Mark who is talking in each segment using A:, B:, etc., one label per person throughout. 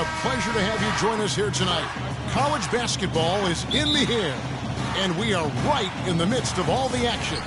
A: a pleasure to have you join us here tonight. College basketball is in the air, and we are right in the midst of all the action.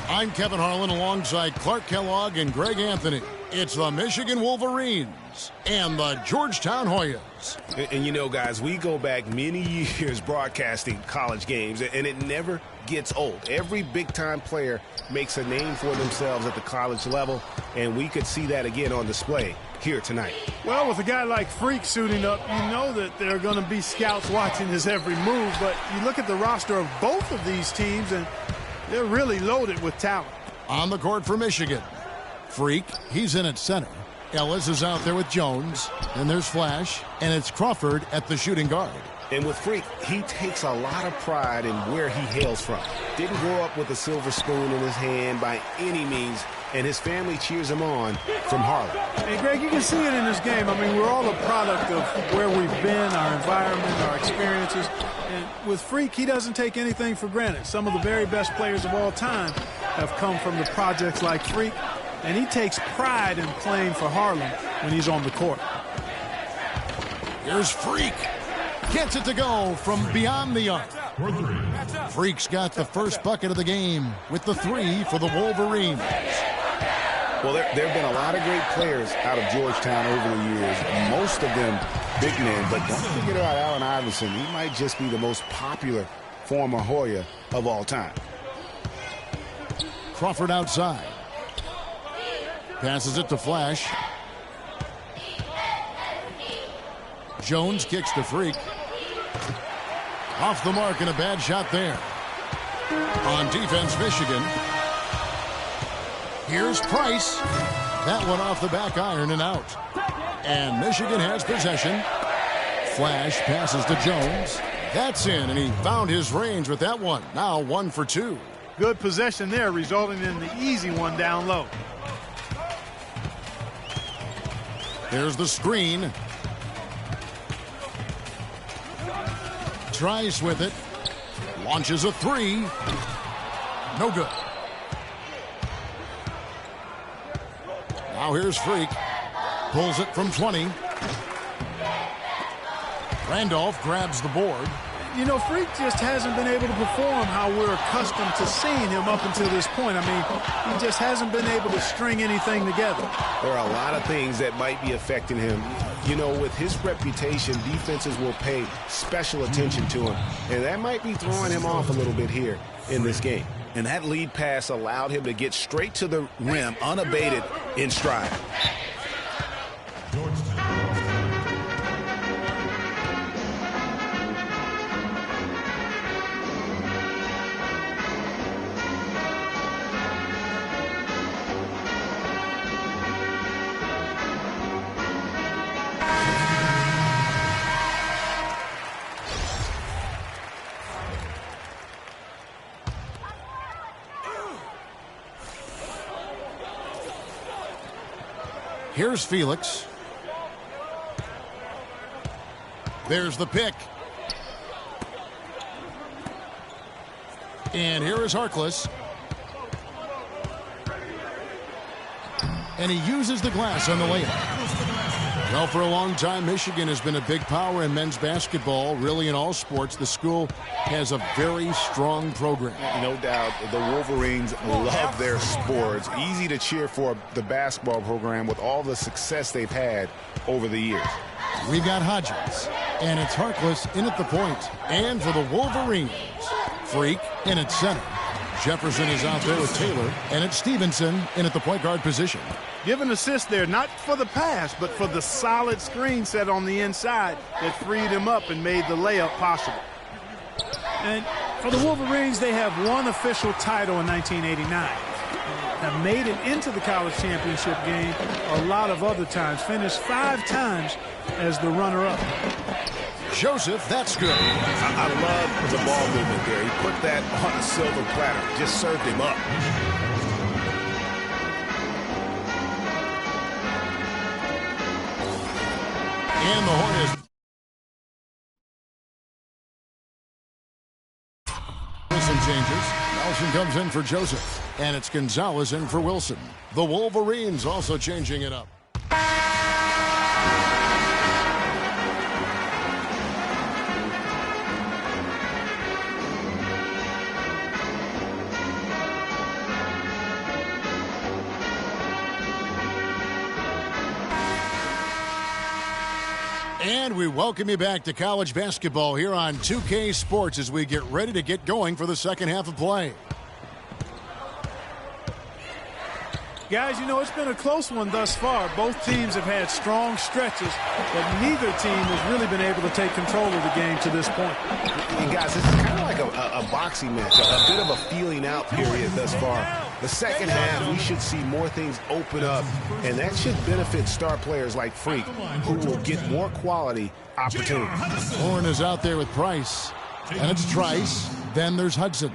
A: I'm Kevin Harlan alongside Clark Kellogg and Greg Anthony. It's the Michigan Wolverines and the Georgetown Hoyas.
B: And you know, guys, we go back many years broadcasting college games, and it never gets old. Every big-time player makes a name for themselves at the college level, and we could see that again on display here tonight.
C: Well, with a guy like Freak suiting up, you know that there are going to be scouts watching his every move, but you look at the roster of both of these teams, and they're really loaded with talent.
A: On the court for Michigan, Freak, he's in at center. Ellis is out there with Jones, and there's Flash, and it's Crawford at the shooting guard.
B: And with Freak, he takes a lot of pride in where he hails from. Didn't grow up with a silver spoon in his hand by any means, and his family cheers him on from Harlem.
C: Hey, Greg, you can see it in this game. I mean, we're all a product of where we've been, our environment, our experiences. And with Freak, he doesn't take anything for granted. Some of the very best players of all time have come from the projects like Freak, and he takes pride in playing for Harlem when he's on the court.
A: Here's Freak. Gets it to go from beyond the arc. Freak's got the first bucket of the game with the three for the Wolverines.
B: Well, there have been a lot of great players out of Georgetown over the years, most of them big men, but don't forget about Allen Iverson. He might just be the most popular former Hoya of all time.
A: Crawford outside. Passes it to Flash. Jones kicks to Freak. Off the mark and a bad shot there. On defense, Michigan. Here's Price. That one off the back iron and out. And Michigan has possession. Flash passes to Jones. That's in, and he found his range with that one. Now 1 for 2.
C: Good possession there, resulting in the easy one down low.
A: There's the screen. Trice with it. Launches a three. No good. Now here's Freak. Pulls it from 20. Randolph grabs the board.
C: You know, Freak just hasn't been able to perform how we're accustomed to seeing him up until this point. I mean, he just hasn't been able to string anything together.
B: There are a lot of things that might be affecting him. You know, with his reputation, defenses will pay special attention to him, and that might be throwing him off a little bit here in this game. And that lead pass allowed him to get straight to the rim, unabated in stride.
A: Here's Felix. There's the pick. And here is Harkless. And he uses the glass on the layup. Well, for a long time, Michigan has been a big power in men's basketball, really in all sports. The school has a very strong program.
B: No doubt, the Wolverines love their sports. Easy to cheer for the basketball program with all the success they've had over the years.
A: We've got Hodges, and it's Harkless in at the point. And for the Wolverines, Freak in at center. Jefferson is out there with Taylor, and it's Stevenson in at the point guard position.
C: Give an assist there, not for the pass, but for the solid screen set on the inside that freed him up and made the layup possible. And for the Wolverines, they have one official title in 1989. Have made it into the college championship game a lot of other times. Finished 5 times as the runner-up.
A: Joseph, that's good.
B: I love the ball movement there. He put that on a silver platter. Just served him up.
A: And the Hornets. Wilson changes. Nelson comes in for Joseph. And it's Gonzalez in for Wilson. The Wolverines also changing it up. And we welcome you back to college basketball here on 2K Sports as we get ready to get going for the second half of play.
C: Guys, you know, it's been a close one thus far. Both teams have had strong stretches, but neither team has really been able to take control of the game to this point.
B: And guys, this is kind of like a boxing match, a bit of a feeling out period thus far. The second half, we should see more things open up, and that should benefit star players like Freak, who will get more quality opportunities.
A: Warren is out there with Price, and it's Trice. Then there's Hudson,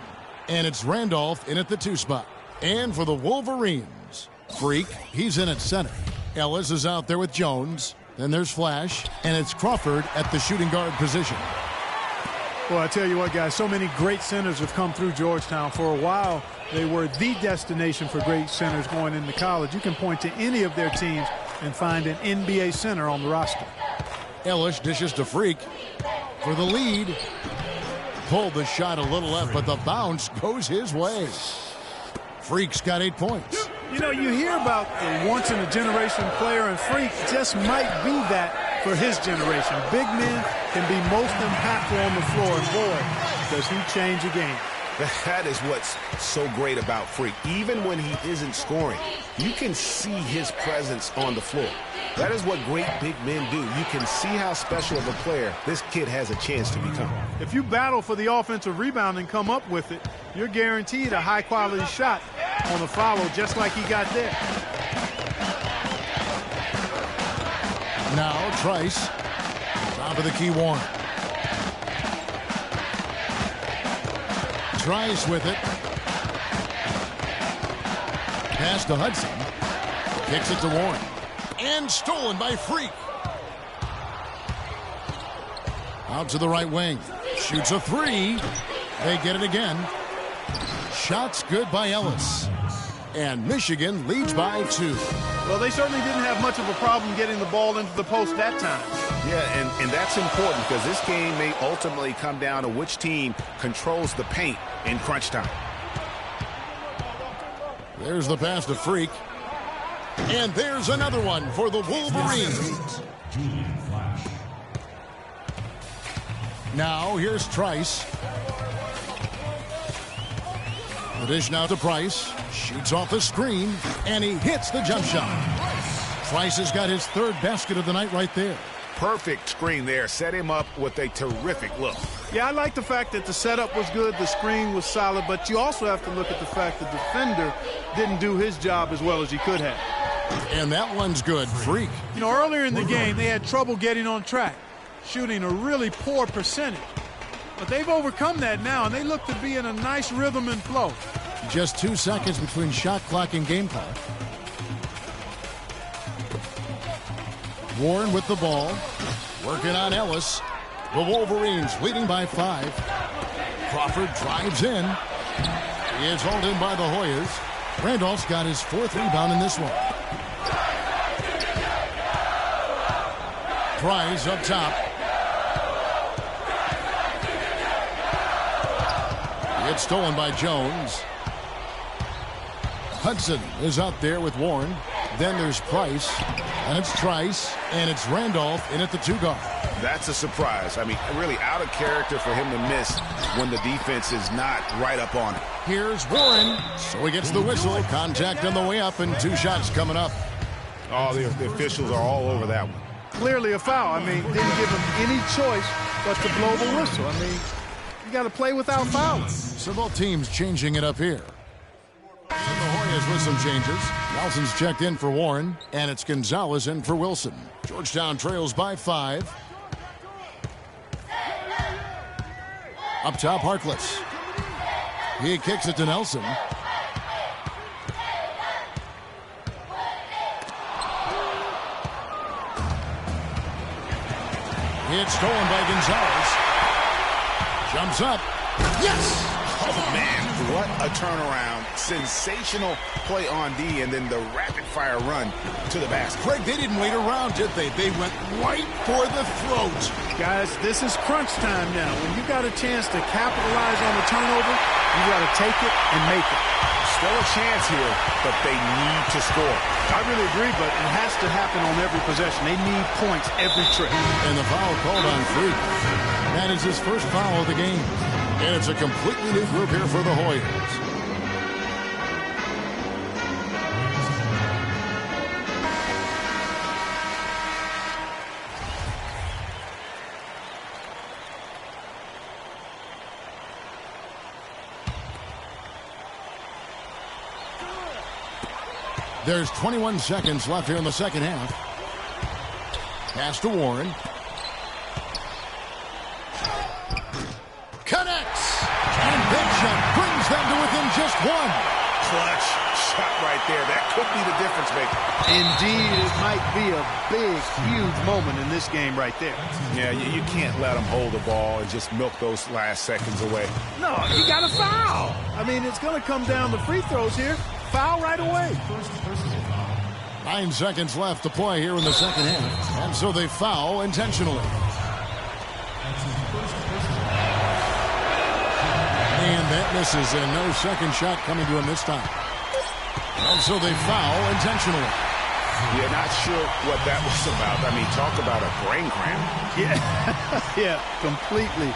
A: and it's Randolph in at the 2 spot. And for the Wolverines, Freak, he's in at center. Ellis is out there with Jones. Then there's Flash, and it's Crawford at the shooting guard position.
C: Well, I tell you what, guys, so many great centers have come through Georgetown. For a while, they were the destination for great centers going into college. You can point to any of their teams and find an NBA center on the roster.
A: Ellis dishes to Freak for the lead. Pulled the shot a little left, but the bounce goes his way. Freak's got 8 points.
C: You know, you hear about the once-in-a-generation player, and Freak just might be that for his generation. Big men can be most impactful on the floor, and boy, does he change a game.
B: That is what's so great about Freak. Even when he isn't scoring, you can see his presence on the floor. That is what great big men do. You can see how special of a player this kid has a chance to become.
C: If you battle for the offensive rebound and come up with it, you're guaranteed a high-quality shot on the follow, just like he got there.
A: Now Trice, top of the key, Warren. Trice with it. Pass to Hudson. Kicks it to Warren. And stolen by Freak. Out to the right wing. Shoots a 3. They get it again. Shots good by Ellis. And Michigan leads by 2.
C: Well, they certainly didn't have much of a problem getting the ball into the post that time.
B: Yeah, and that's important because this game may ultimately come down to which team controls the paint in crunch time.
A: There's the pass to Freak. And there's another one for the Wolverines. Now here's Trice. The dish now to Price. Shoots off the screen, and he hits the jump shot. Trice has got his 3rd basket of the night right there.
B: Perfect screen there. Set him up with a terrific look.
C: Yeah, I like the fact that the setup was good, the screen was solid, but you also have to look at the fact the defender didn't do his job as well as he could have.
A: And that one's good. Freak.
C: You know, earlier in the game, they had trouble getting on track, shooting a really poor percentage. But they've overcome that now, and they look to be in a nice rhythm and flow.
A: Just 2 seconds between shot clock and game clock. Warren with the ball. Working on Ellis. The Wolverines leading by 5. Crawford drives in. He is hauled in by the Hoyas. Randolph's got his 4th rebound in this one. Price up top. It's stolen by Jones. Hudson is out there with Warren. Then there's Price. And it's Trice. And it's Randolph in at the 2 guard.
B: That's a surprise. I mean, really out of character for him to miss when the defense is not right up on it.
A: Here's Warren. So he gets the whistle. Contact on the way up and 2 shots coming up.
B: Oh, the officials are all over that one.
C: Clearly a foul. I mean, didn't give him any choice but to blow the whistle. I mean, you got to play without fouling.
A: So both teams changing it up here. And the Hoyas with some changes. Nelson's checked in for Warren, and it's Gonzalez in for Wilson. Georgetown trails by 5. Up top, Harkless. He kicks it to Nelson. It's stolen by Gonzalez. Jumps up. Yes!
B: Oh, man, what a turnaround. Sensational play on D, and then the rapid-fire run to the basket.
A: Craig, they didn't wait around, did they? They went right for the throat.
C: Guys, this is crunch time now. When you got a chance to capitalize on the turnover, you got to take it and make it.
B: Still a chance here, but they need to score.
C: I really agree, but it has to happen on every possession. They need points every trip.
A: And the foul called on Freak. That is his first foul of the game. And it's a completely new group here for the Hoyas. There's 21 seconds left here in the second half. Pass to Warren. Connects! And big shot brings them to within just one.
B: Clutch shot right there. That could be the difference maker.
C: Indeed, it might be a big, huge moment in this game right there.
B: Yeah, you can't let them hold the ball and just milk those last seconds away.
C: No, you got to foul. I mean, it's going to come down to free throws here. Foul right away.
A: 9 seconds left to play here in the second half. And so they foul intentionally. And that misses, and no second shot coming to him this time. And so they foul intentionally.
B: Yeah, not sure what that was about. I mean, talk about a brain cramp.
C: Yeah, yeah, completely